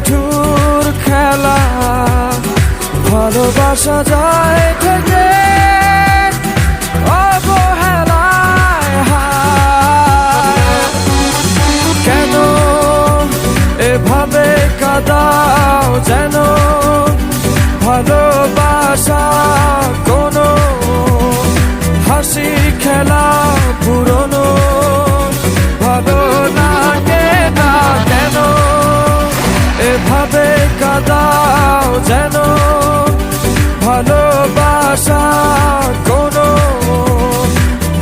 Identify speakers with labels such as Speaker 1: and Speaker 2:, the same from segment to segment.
Speaker 1: নিঠুর খেলা, ভালোবাসা যায় থেকে অবহেলায় হায়। কেন এভাবে কাঁদাও যেন ভালোবাসা কোনো হাসি খেলা পুরনো ভালো লাগে না। কেন এভাবে কাঁদাও যেন ভালোবাসা কোনো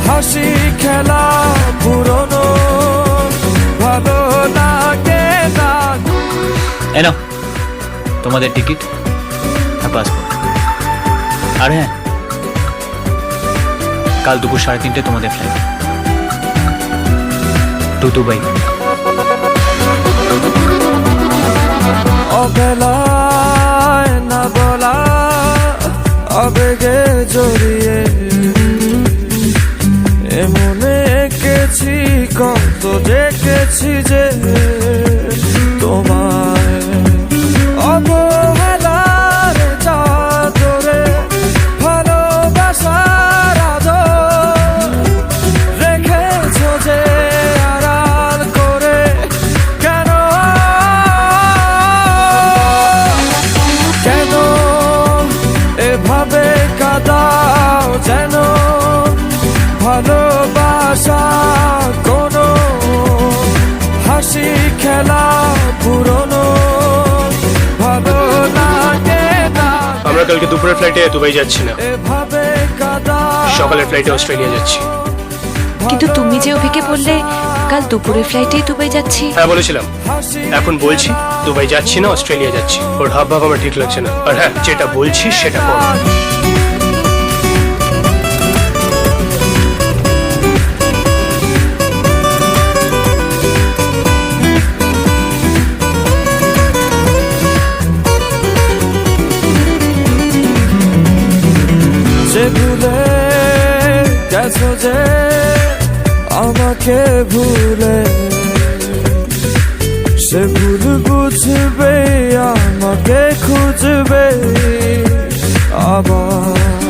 Speaker 1: হাসি খেলা পুরনো ভালো লাগে না।
Speaker 2: এনো তোমাদের টিকিট আর পাসপোর্ট। আর হ্যাঁ, কাল দুপুর 3:30 তোমাদের ফ্লাইট টু দুবাই।
Speaker 1: অবেলায় না বলা আবেগে জড়িয়ে এমনে এঁকেছি কত দেখেছি যে তোমায় অবহেলার চাদরে ভালোবাসার আদর রেখেছো যে আড়াল করে। কেন কেন এভাবে কাঁদাও যেন ভালোবাসা কোনো হাসি খেলা পুরনো ভালো লাগে না।
Speaker 3: আমরা কালকে দুপুরের ফ্লাইটে দুবাই যাচ্ছি না,
Speaker 1: এভাবে কাঁদাও
Speaker 3: সকালের ফ্লাইটে অস্ট্রেলিয়া যাচ্ছি।
Speaker 4: কিন্তু তুমি যে অভিকে বললে কাল দুপুরের ফ্লাইটেই দুবাই যাচ্ছি।
Speaker 3: হ্যাঁ বলেছিলাম, এখন বলছি দুবাই যাচ্ছি না, অস্ট্রেলিয়া যাচ্ছি। ওর হাব ভাব আমার ঠিক লাগছে না। আর হ্যাঁ, যেটা বলছি সেটা কর।
Speaker 1: যে ভুলে গেছো যে আমাকে ভুলে, সে ভুল বুঝবে আমাকে খুঁজবে আবার।